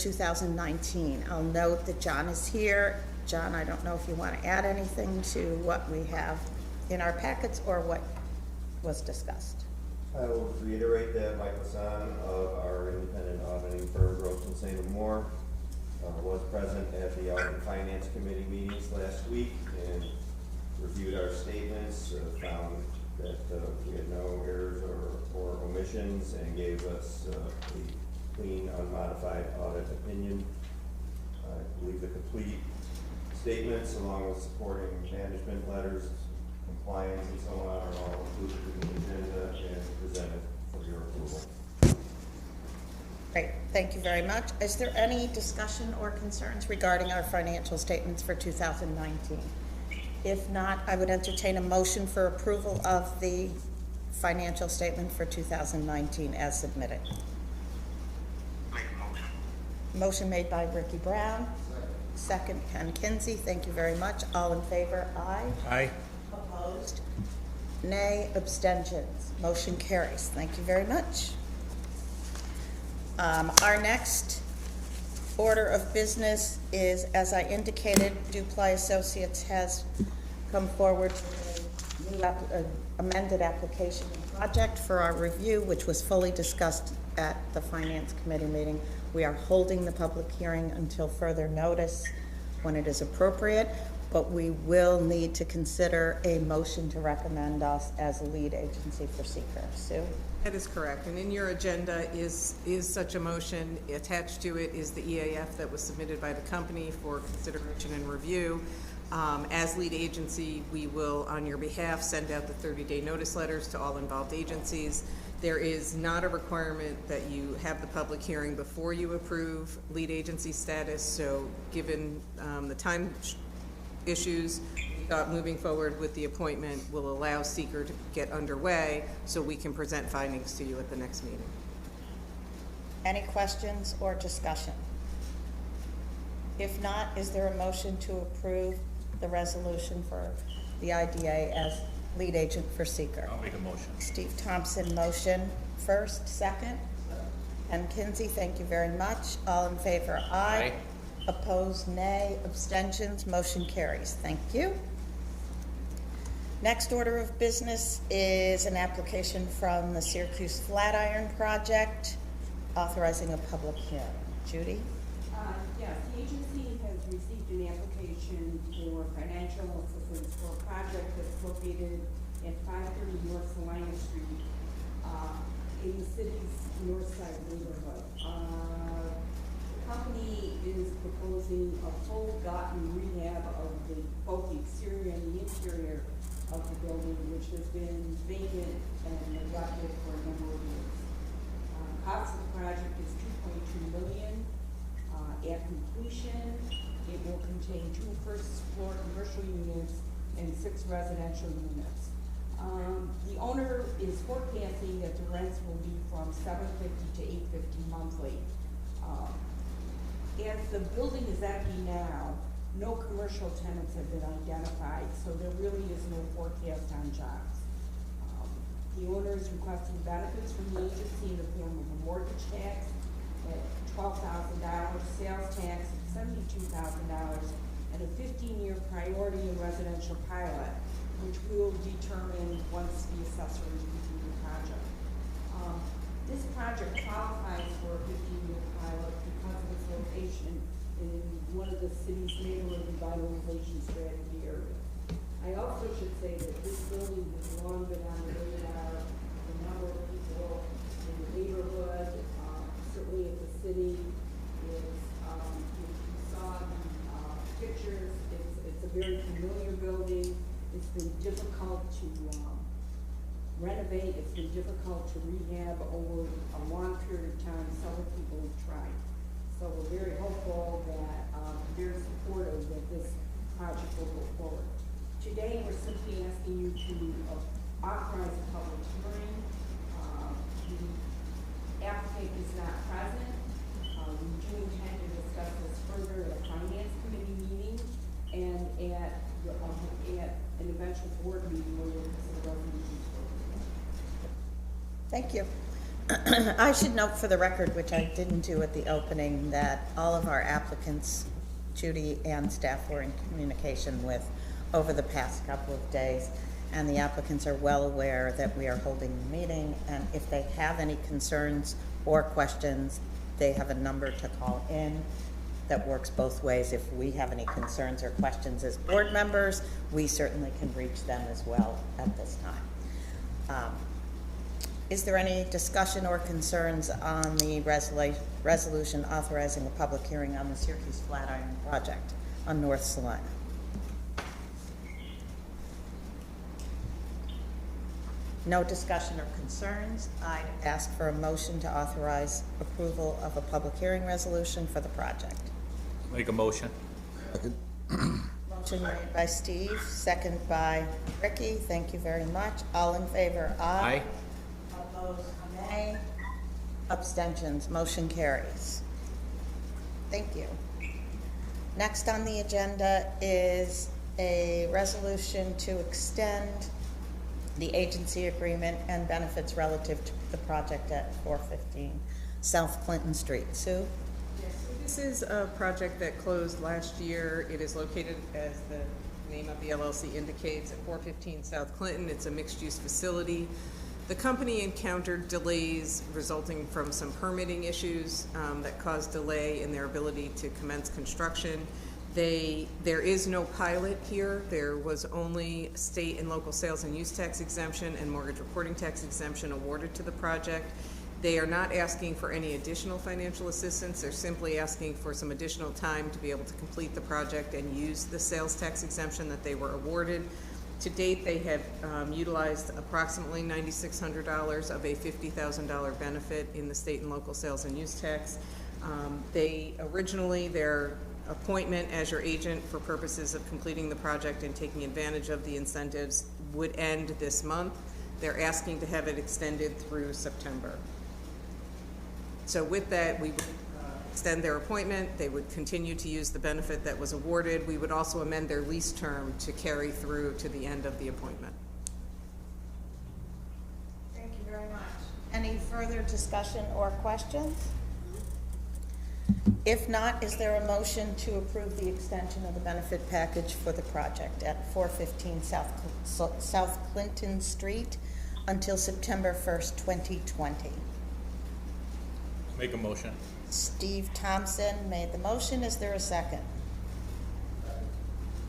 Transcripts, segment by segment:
2019. I'll note that John is here. John, I don't know if you want to add anything to what we have in our packets or what was discussed. I will reiterate that Mike Hassan of our independent auditing firm, Gross & St. Amour, was present at the Audit and Finance Committee meetings last week and reviewed our statements, found that we had no errors or omissions, and gave us a clean, unmodified audit opinion. I believe the complete statements, along with supporting management letters, compliance, and so on, are all included in the agenda and presented for your approval. Great, thank you very much. Is there any discussion or concerns regarding our financial statements for 2019? If not, I would entertain a motion for approval of the financial statement for 2019 as submitted. Make a motion. Motion made by Ricky Brown. Second, Ken Kinsey. Thank you very much. All in favor, aye. Aye. Opposed? Nay. Abstentions? Motion carries. Thank you very much. Our next order of business is, as I indicated, Dupli Associates has come forward with a new amended application and project for our review, which was fully discussed at the Finance Committee meeting. We are holding the public hearing until further notice when it is appropriate, but we will need to consider a motion to recommend us as a lead agency for seeker. Sue? That is correct, and in your agenda is such a motion. Attached to it is the EAF that was submitted by the company for consideration and review. As lead agency, we will, on your behalf, send out the 30-day notice letters to all involved agencies. There is not a requirement that you have the public hearing before you approve lead agency status, so given the time issues, moving forward with the appointment will allow seeker to get underway so we can present findings to you at the next meeting. Any questions or discussion? If not, is there a motion to approve the resolution for the IDA as lead agent for seeker? I'll make a motion. Steve Thompson, motion first, second. And Kinsey, thank you very much. All in favor, aye. Aye. Opposed, nay. Abstentions, motion carries. Thank you. Next order of business is an application from the Syracuse Flatiron Project authorizing a public hearing. Judy? Yes, the agency has received an application for financial assistance for a project that's located at 530 North Salina Street in the city's north side neighborhood. The company is proposing a full gut and rehab of both the exterior and the interior of the building, which has been vacant and neglected for a number of years. Cost of the project is $2.2 million. At completion, it will contain 2 first-floor commercial units and 6 residential units. The owner is forecasting that the rents will be from $750 to $850 monthly. As the building is empty now, no commercial tenants have been identified, so there really is no forecast on jobs. The owner is requesting benefits from the agency in the form of a mortgage tax at $12,000, sales tax at $72,000, and a 15-year priority in residential pilot, which we will determine once the assessor reviews the project. This project qualifies for a 15-year pilot because of its location in one of the city's neighborhood revitalization strategy areas. I also should say that this building has long been on the radar of a number of people in the neighborhood, certainly at the city. Is, you saw the pictures, it's a very familiar building. It's been difficult to renovate, it's been difficult to rehab over a long period of time. Several people have tried. So we're very hopeful that, very supportive that this project will go forward. Today, we're simply asking you to authorize a public hearing. The applicant is not present. We do intend to discuss this further at a finance committee meeting and at an eventual board meeting where we'll consider resolutions. Thank you. I should note for the record, which I didn't do at the opening, that all of our applicants, Judy and staff, were in communication with over the past couple of days, and the applicants are well aware that we are holding the meeting, and if they have any concerns or questions, they have a number to call in that works both ways. If we have any concerns or questions as board members, we certainly can reach them as well at this time. Is there any discussion or concerns on the resolution authorizing a public hearing on the Syracuse Flatiron project on North Salina? No discussion or concerns. I'd ask for a motion to authorize approval of a public hearing resolution for the project. Make a motion. Motion made by Steve, second by Ricky. Thank you very much. All in favor, aye. Aye. Opposed, nay. Abstentions, motion carries. Thank you. Next on the agenda is a resolution to extend the agency agreement and benefits relative to the project at 415 South Clinton Street. Sue? This is a project that closed last year. It is located, as the name of the LLC indicates, at 415 South Clinton. It's a mixed-use facility. The company encountered delays resulting from some permitting issues that caused delay in their ability to commence construction. There is no pilot here. There was only state and local sales and use tax exemption and mortgage reporting tax exemption awarded to the project. They are not asking for any additional financial assistance. They're simply asking for some additional time to be able to complete the project and use the sales tax exemption that they were awarded. To date, they have utilized approximately $9,600 of a $50,000 benefit in the state and local sales and use tax. Their appointment as your agent for purposes of completing the project and taking advantage of the incentives would end this month. They're asking to have it extended through September. So with that, we would extend their appointment. They would continue to use the benefit that was awarded. We would also amend their lease term to carry through to the end of the appointment. Thank you very much. Any further discussion or questions? If not, is there a motion to approve the extension of the benefit package for the project at 415 South Clinton Street until September 1st, 2020? Make a motion. Steve Thompson made the motion. Is there a second?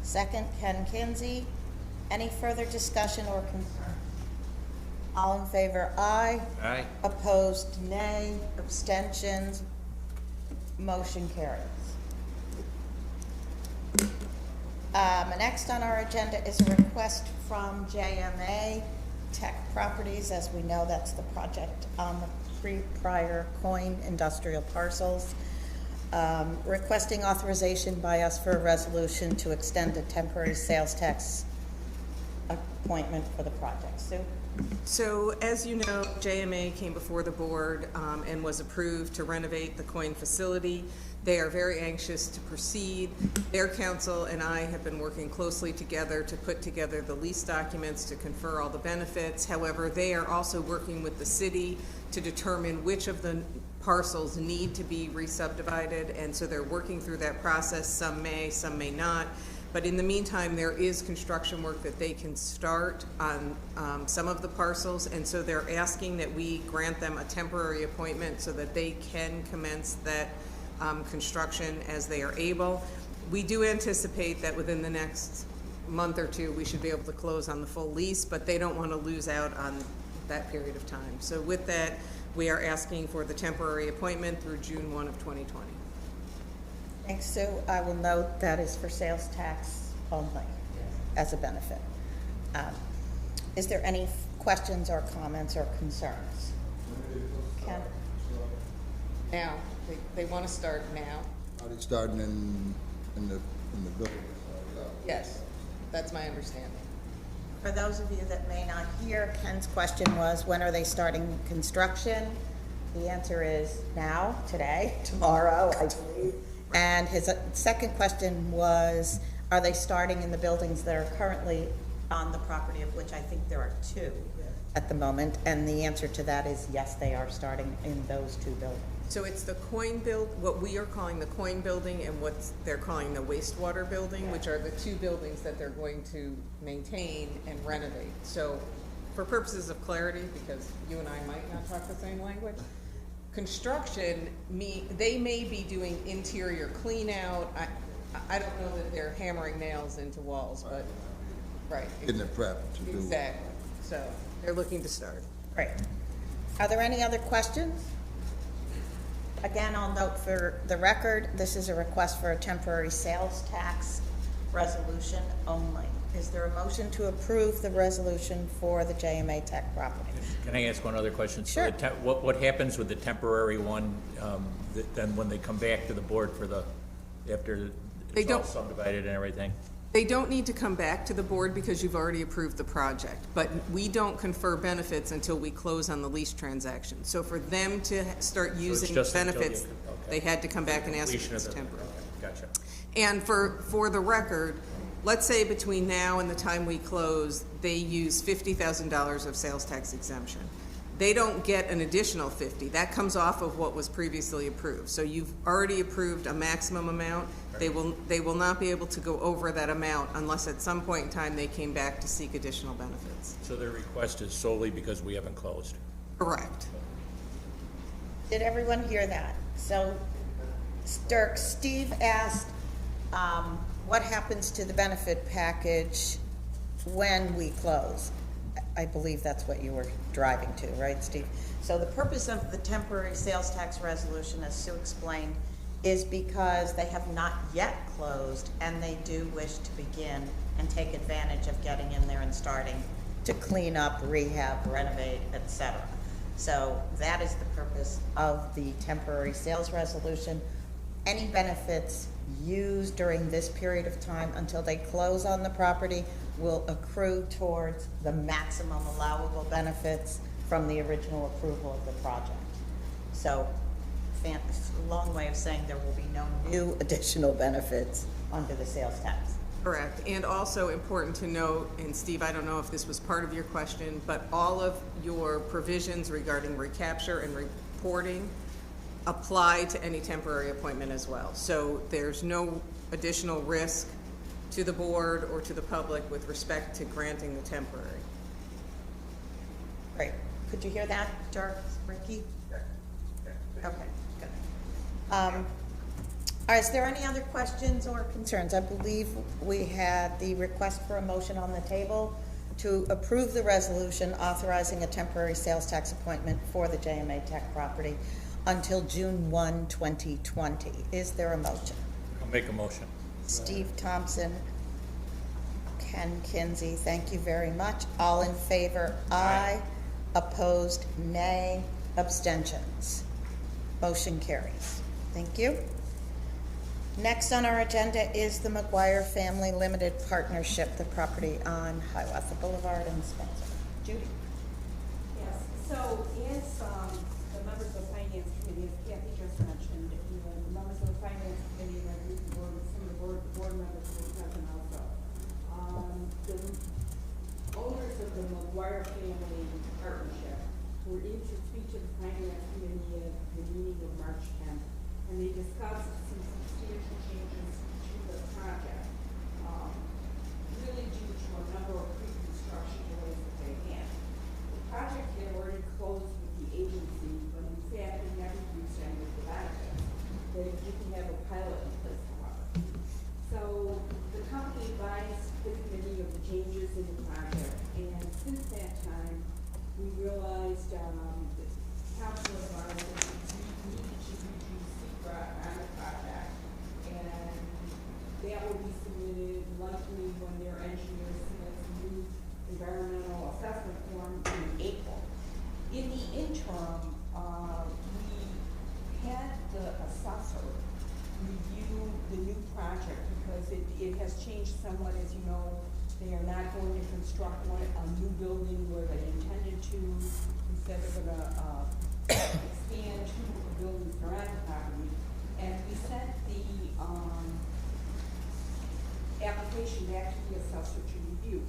Second, Ken Kinsey. Any further discussion or concern? All in favor, aye. Aye. Opposed, nay. Abstentions, motion carries. Next on our agenda is a request from JMA Tech Properties. As we know, that's the project on the prior coin industrial parcels. Requesting authorization by us for a resolution to extend a temporary sales tax appointment for the project. Sue? So as you know, JMA came before the board and was approved to renovate the coin facility. They are very anxious to proceed. Their counsel and I have been working closely together to put together the lease documents to confer all the benefits. However, they are also working with the city to determine which of the parcels need to be re-subdivided, and so they're working through that process. Some may not. But in the meantime, there is construction work that they can start on some of the parcels, and so they're asking that we grant them a temporary appointment so that they can commence that construction as they are able. We do anticipate that within the next month or two, we should be able to close on the full lease, but they don't want to lose out on that period of time. So with that, we are asking for the temporary appointment through June 1 of 2020. Thanks, Sue. I will note that is for sales tax only as a benefit. Is there any questions or comments or concerns? Ken? Now, they want to start now. Are they starting in the building? Yes, that's my understanding. For those of you that may not hear, Ken's question was, when are they starting construction? The answer is now, today, tomorrow, I believe. And his second question was, are they starting in the buildings that are currently on the property, of which I think there are two? at the moment, and the answer to that is yes, they are starting in those two buildings. So it's the what we are calling the coin building and what they're calling the wastewater building, which are the two buildings that they're going to maintain and renovate. So for purposes of clarity, because you and I might not talk the same language, construction, they may be doing interior clean out. I don't know that they're hammering nails into walls, but, right. Getting it prepped to do. Exactly. So they're looking to start. Great. Are there any other questions? Again, I'll note for the record, this is a request for a temporary sales tax resolution only. Is there a motion to approve the resolution for the JMA Tech property? Can I ask one other question? So Sure. What happens with the temporary one, then when they come back to the board for after They it's all don't- subdivided and everything? They don't need to come back to the board because you've already approved the project, but we don't confer benefits until we close on the lease transaction. So for them to start using just until you- benefits, okay. they had to come back and ask if Completion it's of the- temporary. okay, Gotcha. And for the record, let's say between now and the time we close, they use $50,000 of sales tax exemption. They don't get an additional 50. That comes off of what was previously approved. So you've already approved a maximum amount. They will not be able to go over that amount unless at some point in time they came back to seek additional benefits. So their request is solely because we haven't closed? Correct. Did everyone hear that? So, Dirk, Steve asked, what happens to the benefit package when we close? I believe that's what you were driving to, right, Steve? So the purpose of the temporary sales tax resolution, as Sue explained, is because they have not yet closed and they do wish to begin and take advantage of getting in there and starting to clean up, rehab, renovate, etc. So that is the purpose of the temporary sales resolution. Any benefits used during this period of time until they close on the property will accrue towards the maximum allowable benefits from the original approval of the project. So, long way of saying there will be no new additional benefits under the sales tax. Correct. And also important to note, and Steve, I don't know if this was part of your question, but all of your provisions regarding recapture and reporting apply to any temporary appointment as well. So there's no additional risk to the board or to the public with respect to granting the temporary. Great. Could you hear that, Dirk, Ricky? Okay, good. All right, is there any other questions or concerns? I believe we had the request for a motion on the table to approve the resolution authorizing a temporary sales tax appointment for the JMA Tech property until June 1, 2020. Is there a motion? I'll make a motion. Steve Thompson, Ken Kinsey, thank you very much. All in favor, aye. Opposed, nay. Abstentions. Motion carries. Thank you. Next on our agenda is the McGuire Family Limited Partnership, the property on Hiawatha Boulevard in Spencer. Judy? Yes, so as the members of the Finance Committee, as Kathy just mentioned, the members of the Finance Committee and I believe the board, some of the board members were present also. The owners of the McGuire Family Partnership were in to speak to the Finance Committee at the meeting of March 10th, and they discussed some substantial changes to the project, really due to a number of pre-construction delays that they had. The project had already closed with the agency, but in fact, it never used any of the benefits. They didn't have a pilot in place, however. So the company advised the committee of the changes in the project, and since that time, we realized that council of ours needed to reduce secret on the project, and that will be submitted likely when their engineer submits a new environmental assessment form in April. In the interim, we had the assessor review the new project because it has changed somewhat, as you know. They are not going to construct a new building where they intended to. Instead, they're going to expand two of the buildings around the property. And we sent the application back to the assessor to review.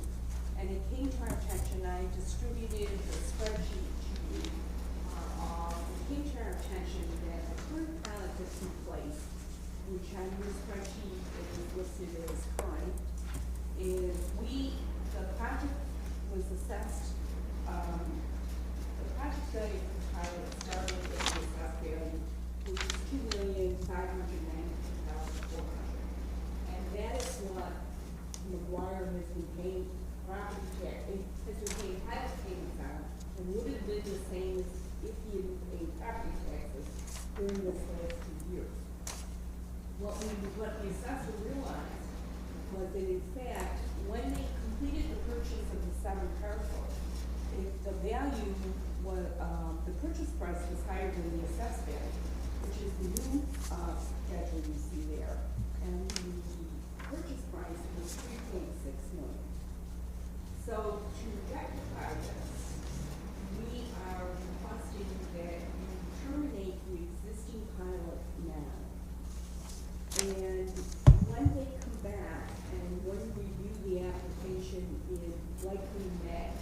and it came to our attention, I distributed a spreadsheet to you. It came to our attention that the current pilot that's in place, which on your spreadsheet is listed as current, is the project was assessed, the project study for the pilot started at the assessed value, which is $2,592,400. And that is what McGuire has been paying property tax, has been paying pilot payments on, and would have been the same as if he had paid property taxes during this last 2 years. What the assessor realized was that in fact, when they completed the purchase of the 7 parcels, if the value was, the purchase price was higher than the assessed value, which is the new schedule you see there, and the purchase price was $3.6 million. So to rectify this, we are requesting that you terminate the existing pilot now. And when they come back and when we review the application in likely May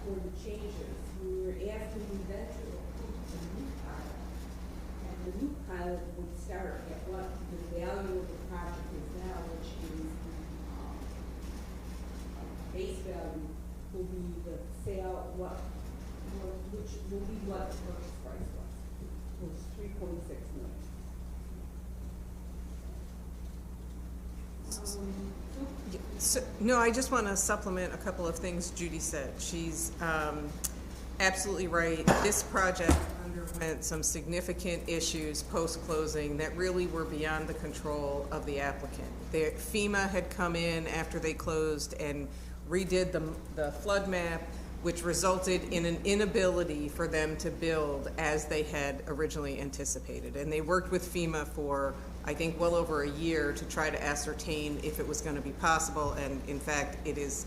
for the changes, we're asking you then to approve the new pilot. And the new pilot would start at what the value of the project is now, which is base value will be the sale, which will be what the purchase price was $3.6 million. No, I just want to supplement a couple of things Judy said. She's absolutely right. This project underwent some significant issues post-closing that really were beyond the control of the applicant. FEMA had come in after they closed and redid the flood map, which resulted in an inability for them to build as they had originally anticipated. And they worked with FEMA for, I think, well over a year to try to ascertain if it was going to be possible. And in fact, it's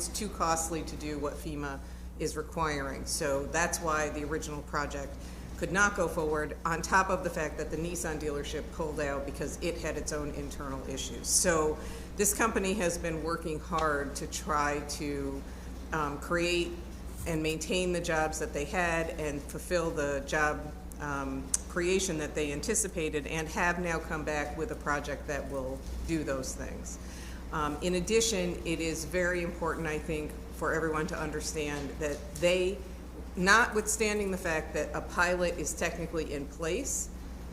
too costly to do what FEMA is requiring. So that's why the original project could not go forward, on top of the fact that the Nissan dealership pulled out because it had its own internal issues. So this company has been working hard to try to create and maintain the jobs that they had and fulfill the job creation that they anticipated, and have now come back with a project that will do those things. In addition, it is very important, I think, for everyone to understand that they, notwithstanding the fact that a pilot is technically in place,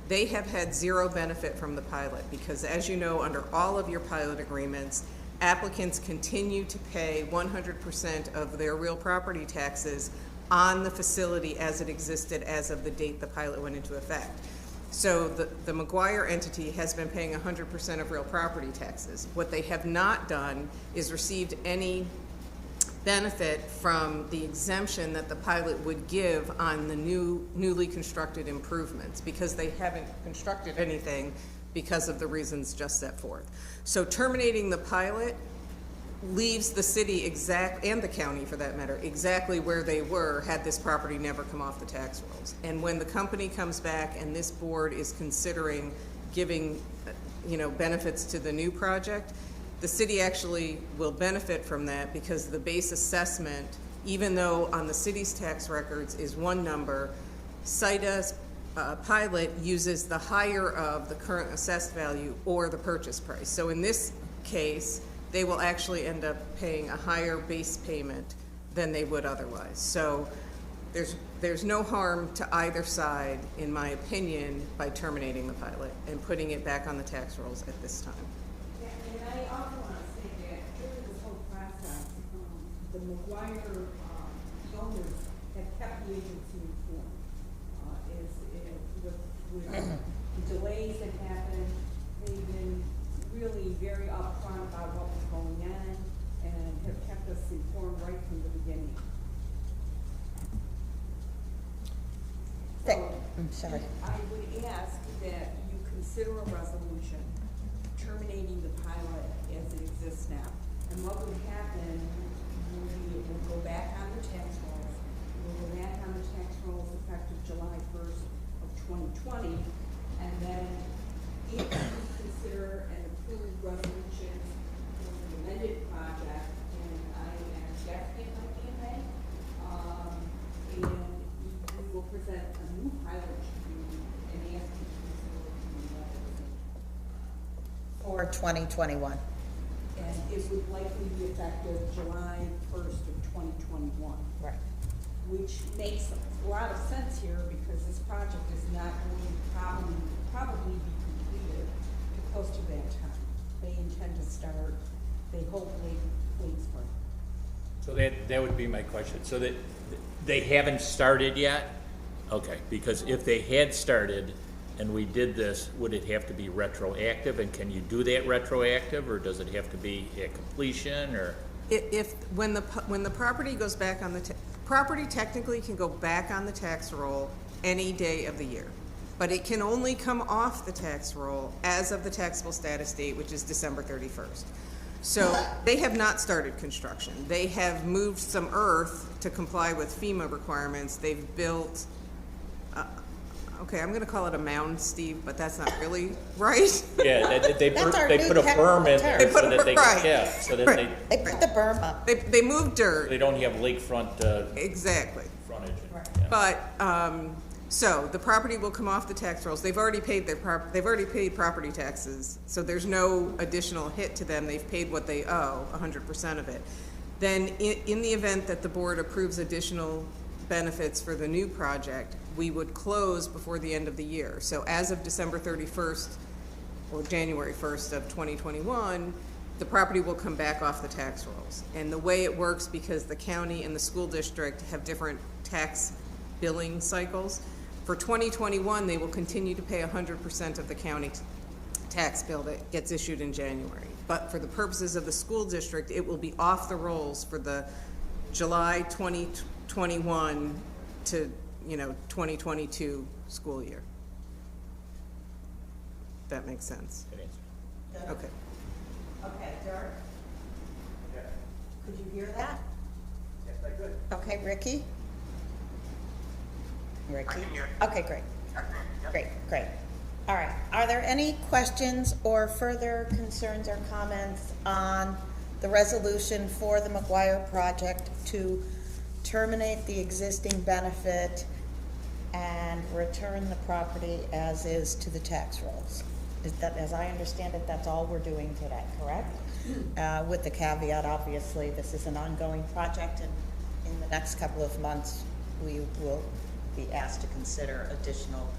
they have had zero benefit from the pilot because, as you know, under all of your pilot agreements, applicants continue to pay 100% of their real property taxes on the facility as it existed as of the date the pilot went into effect. So the McGuire entity has been paying 100% of real property taxes. What they have not done is received any benefit from the exemption that the pilot would give on the newly constructed improvements, because they haven't constructed anything because of the reasons just set forth. So terminating the pilot leaves the city and the county for that matter, exactly where they were had this property never come off the tax rolls. And when the company comes back and this board is considering giving, benefits to the new project, the city actually will benefit from that, because the base assessment, even though on the city's tax records is one number, SIDA's pilot uses the higher of the current assessed value or the purchase price. So in this case, they will actually end up paying a higher base payment than they would otherwise. So there's no harm to either side, in my opinion, by terminating the pilot and putting it back on the tax rolls at this time. Yeah, and I also want to say that during this whole process, the McGuire owners have kept the agency informed. With the delays that happened, they've been really very upfront about what was going on and have kept us informed right from the beginning. I'm sorry. I would ask that you consider a resolution terminating the pilot as it exists now. And what would happen, it will go back on the tax rolls. It will go back on the tax rolls effective July 1st of 2020. And then if you consider and approve resolutions for the amended project, and I am drafting my campaign. And we will present a new pilot to you and ask you to consider it. For 2021. And it would likely be effective July 1st of 2021. Right. Which makes a lot of sense here because this project is not going to probably be completed close to that time. They intend to start, they hope late spring. So that would be my question. So that they haven't started yet? Okay, because if they had started and we did this, would it have to be retroactive? And can you do that retroactive, or does it have to be at completion, or? When the property goes back on the, property technically can go back on the tax roll any day of the year. But it can only come off the tax roll as of the taxable status date, which is December 31st. So they have not started construction. They have moved some earth to comply with FEMA requirements. They've built, okay, I'm gonna call it a mound, Steve, but that's not really right. Yeah, they That's our put new a berm in there term. so that they, Right. yeah, so that Right. They put the berm up. They moved dirt, they don't have lakefront exactly. frontage. Right. Yeah. But, so the property will come off the tax rolls. They've already paid they've already paid property taxes, so there's no additional hit to them. They've paid what they owe, 100% of it. Then in the event that the board approves additional benefits for the new project, we would close before the end of the year. So as of December 31st or January 1st of 2021, the property will come back off the tax rolls. And the way it works, because the county and the school district have different tax billing cycles, for 2021, they will continue to pay 100% of the county tax bill that gets issued in January. But for the purposes of the school district, it will be off the rolls for the July 2021 to 2022 school year. That makes sense. Good answer. Okay. Okay, Dirk? Could you hear that? Yes, I could. Okay, Ricky? Ricky? I can hear. Okay, great. Great. All right. Are there any questions or further concerns or comments on the resolution for the McGuire project to terminate the existing benefit and return the property as is to the tax rolls? Is that, as I understand it, that's all we're doing today, correct? With the caveat, obviously, this is an ongoing project, and in the next couple of months, we will be asked to consider additional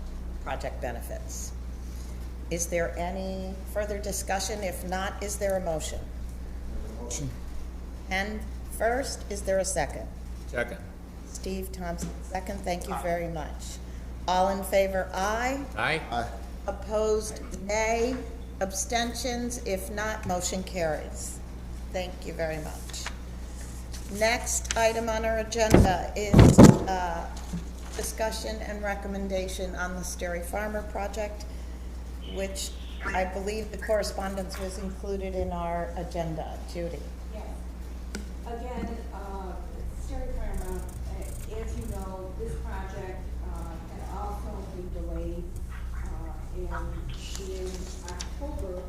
project benefits. Is there any further discussion? If not, is there a motion? Motion. And first, is there a second? Second. Steve Thompson, second. Thank you very much. All in favor, aye. Aye? Aye. Opposed, nay. Abstentions, if not, motion carries. Thank you very much. Next item on our agenda is discussion and recommendation on the Sterry Farmer project, which I believe the correspondence was included in our agenda. Judy. Yes. Again, Sterry Farmer, as you know, this project had also been delayed. And in October,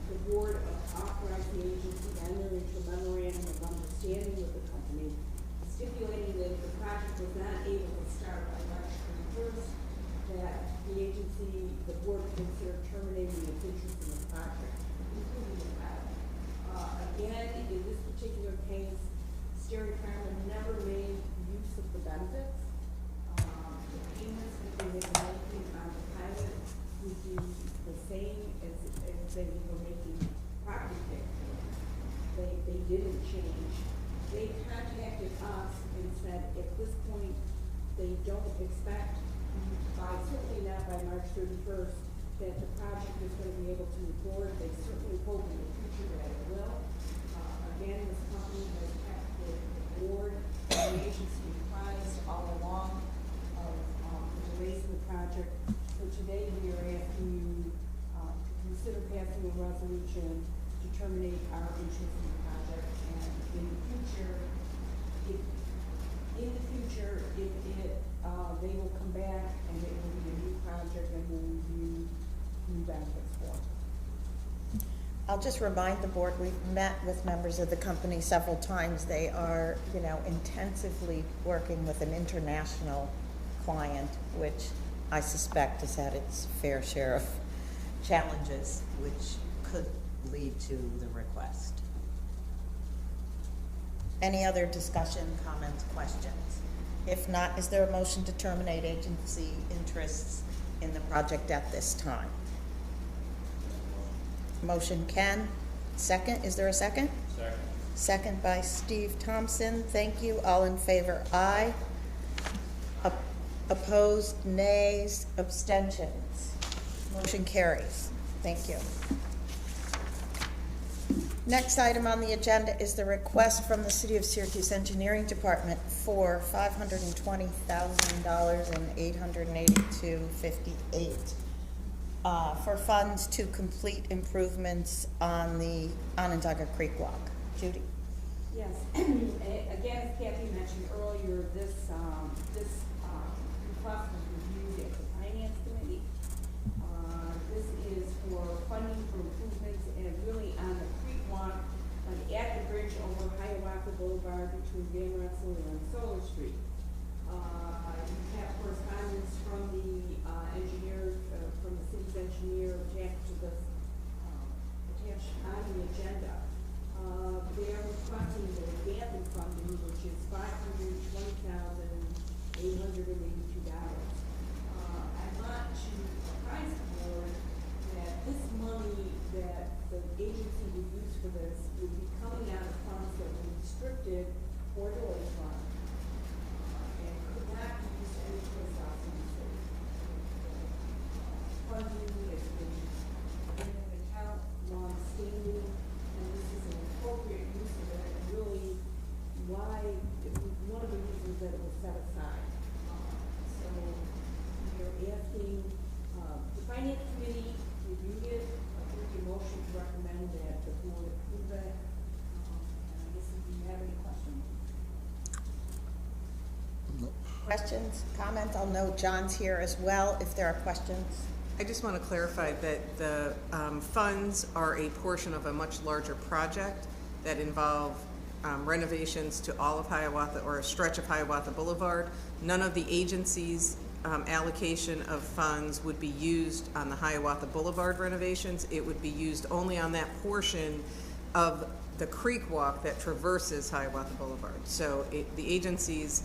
the board authorized the agency to enter into a memorandum of understanding with the company, stipulating that if the project was not able to start by March 31st, that the agency, the board considered terminating its interest in the project, including the pilot. Again, in this particular case, Sterry Farmer never made use of the benefits. The payments that they had been making on the pilot would be the same as they were making property tax payments. They didn't change. They contacted us and said at this point, they don't expect, certainly not by March 31st, that the project is going to be able to move forward. They certainly hope in the future that it will. Again, this company has kept the board and the agency apprised all along of the delays in the project. So today we are asking you to consider passing a resolution to terminate our interest in the project. And in the future, if they will come back and it will be a new project and we'll review new benefits for it. I'll just remind the board, we've met with members of the company several times. They are, intensively working with an international client, which I suspect has had its fair share of challenges, which could lead to the request. Any other discussion, comments, questions? If not, is there a motion to terminate agency interests in the project at this time? Motion Ken. Second, is there a second? Second. Second by Steve Thompson. Thank you. All in favor, aye. Opposed, nays, abstentions. Motion carries. Thank you. Next item on the agenda is the request from the City of Syracuse Engineering Department for $520,000 and $882.58 for funds to complete improvements on the Onondaga Creek Walk. Judy? Yes, again, as Kathy mentioned earlier, this request was reviewed at the Finance Committee. This is for funding for improvements and really on the creek walk, like at the bridge over Hiawatha Boulevard between Van Russell and Solar Street. You have correspondence from the engineer, from the city's engineer attached to this, attached on the agenda. They are requesting the gap in funding, which is $520,882. I want to apprise the board that this money that the agency would use for this would be coming out of funds that were restricted for the Lake Fund and could not be used any place else in the city. Funding has been in an account long-standing, and this is an appropriate use of it, and really why, one of the reasons that it was set aside. So we are asking, the Finance Committee reviewed it, approved a motion to recommend that the board approve it. And I guess if you have any questions. Questions, comments? I'll note John's here as well if there are questions. I just want to clarify that the funds are a portion of a much larger project that involve renovations to all of Hiawatha or a stretch of Hiawatha Boulevard. None of the agency's allocation of funds would be used on the Hiawatha Boulevard renovations. It would be used only on that portion of the creek walk that traverses Hiawatha Boulevard. So the agency's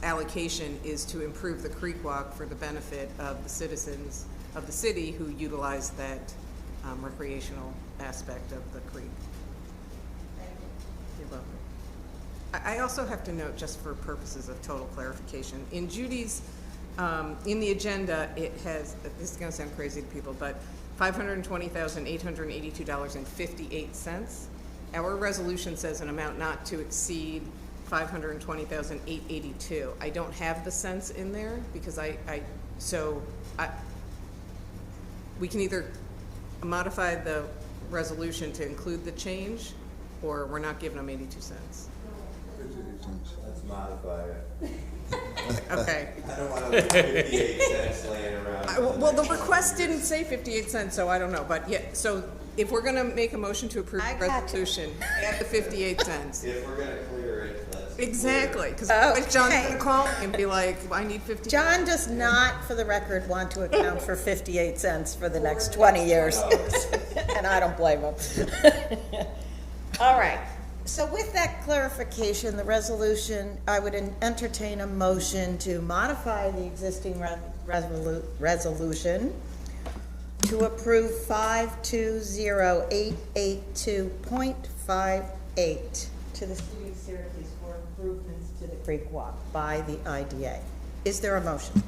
allocation is to improve the creek walk for the benefit of the citizens of the city who utilize that recreational aspect of the creek. You're welcome. I also have to note, just for purposes of total clarification, in Judy's, in the agenda, it has, this is going to sound crazy to people, but $520,882.58. Our resolution says an amount not to exceed $520,882. I don't have the cents in there because we can either modify the resolution to include the change, or we're not giving them 82 cents. Let's modify it. Okay. I don't want to 58 cents laying around. Well, the request didn't say 58 cents, so I don't know. But yeah, so if we're going to make a motion to approve I the got you. resolution, add the 58 cents. If we're going to clear it, let's Exactly, because Okay. John's going to call me and be like, I need 50. John does not, for the record, want to account for 58 cents for the next 20 years. And I don't blame him. All right. So with that clarification, the resolution, I would entertain a motion to modify the existing resolution to approve 520,882.58 to the City of Syracuse for improvements to the creek walk by the IDA. Is there a motion?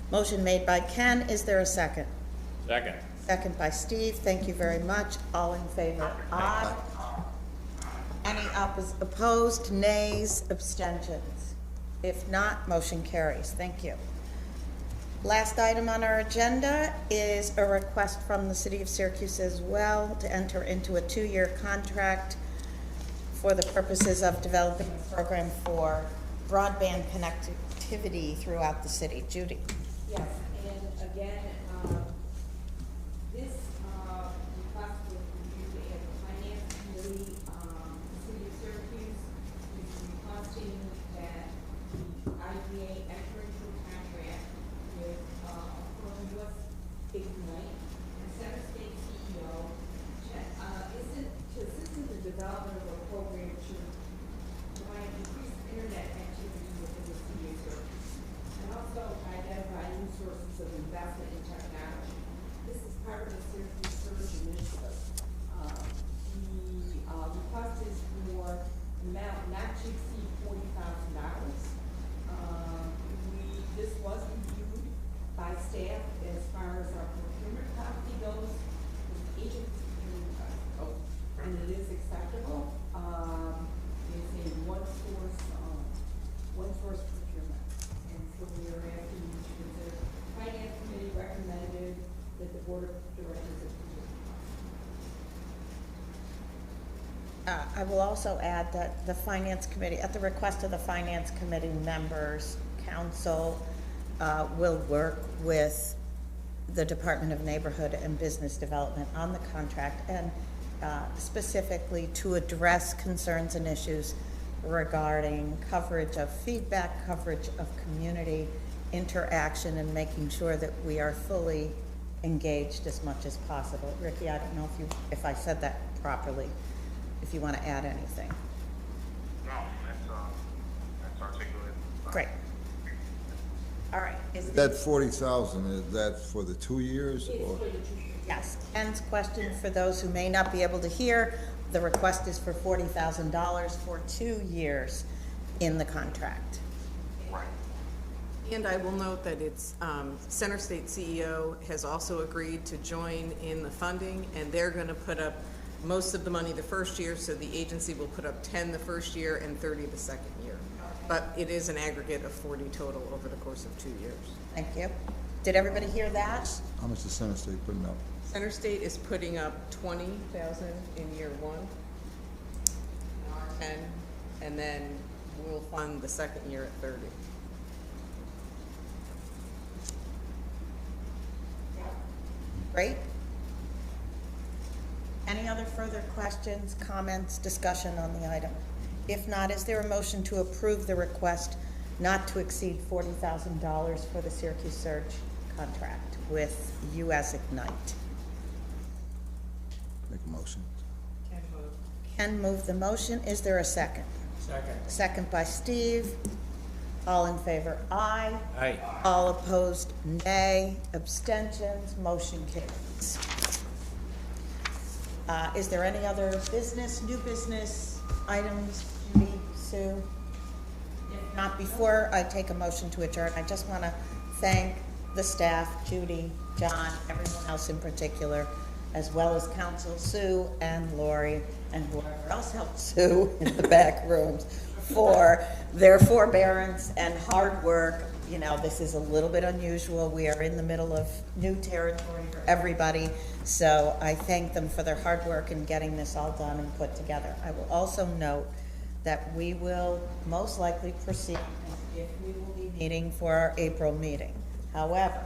Motion made by Ken. Is there a second? Second. Second by Steve. Thank you very much. All in favor? Aye. Any opposed? Nays? Abstentions? If not, motion carries. Thank you. Last item on our agenda is a request from the City of Syracuse as well to enter into a 2-year contract for the purposes of developing a program for broadband connectivity throughout the city. Judy? Yes, and again, this the city of Syracuse is requesting that the IDA enter into a contract with, from US Ignite and Center State CEO, to assist in the development of a program to provide increased internet activity within the city of Syracuse, and also identify new sources of investment in technology. This is part of the Syracuse Surge Initiative. The request is for an amount not to exceed $40,000. This was reviewed by staff as far as our procurement policy goes. The agency, and it is acceptable. It's a one source procurement. And so we are asking you to consider, Finance Committee recommended that the Board of Directors approve. I will also add that the Finance Committee, at the request of the Finance Committee members, Council will work with the Department of Neighborhood and Business Development on the contract, and specifically to address concerns and issues regarding coverage of feedback, coverage of community interaction, and making sure that we are fully engaged as much as possible. Ricky, I don't know if I said that properly, if you want to add anything. No, that's articulate. Great. All right. Is That 40,000, is that for the 2 years or? Yes. Ken's question, for those who may not be able to hear, the request is for $40,000 for 2 years in the contract. Right. And I will note that it's, Center State CEO has also agreed to join in the funding, and they're gonna put up most of the money the first year, so the agency will put up 10 the first year and 30 the second year. But it is an aggregate of 40 total over the course of 2 years. Thank you. Did everybody hear that? How much is Center State putting up? Center State is putting up 20,000 in year one, 10, and then we'll fund the second year at 30. Great. Any other further questions, comments, discussion on the item? If not, is there a motion to approve the request not to exceed $40,000 for the Syracuse Surge contract with US Ignite? Make a motion. Ken moved the motion. Is there a second? Second. Second by Steve. All in favor, aye. Aye. All opposed, nay. Abstentions, motion carries. Is there any other business, new business items, Judy, Sue? If not, before I take a motion to adjourn, I just want to thank the staff, Judy, John, everyone else in particular, as well as Council Sue and Lori and whoever else helped Sue in the back rooms for their forbearance and hard work. You know, this is a little bit unusual. We are in the middle of new territory for everybody. So I thank them for their hard work in getting this all done and put together. I will also note that we will most likely proceed if we will be meeting for our April meeting. However,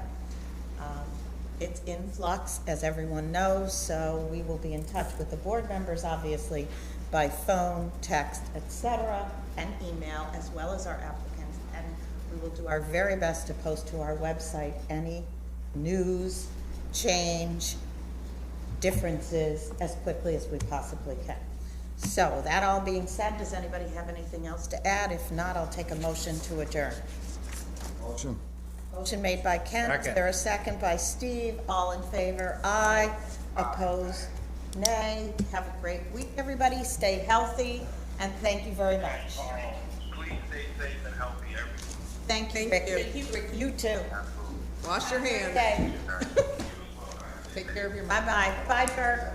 it's in flux, as everyone knows, so we will be in touch with the board members, obviously, by phone, text, etc., and email, as well as our applicants. And we will do our very best to post to our website any news, change, differences as quickly as we possibly can. So that all being said, does anybody have anything else to add? If not, I'll take a motion to adjourn. Motion. Motion made by Kent. Is there a second by Steve? All in favor? Aye. Opposed? Nay. Have a great week, everybody. Stay healthy, and thank you very much. Please stay safe and healthy, everyone. Thank you, Thank Ricky. you. Ricky, you too. Wash your hands. Okay. Take care of your. Bye-bye. Bye, Kirk.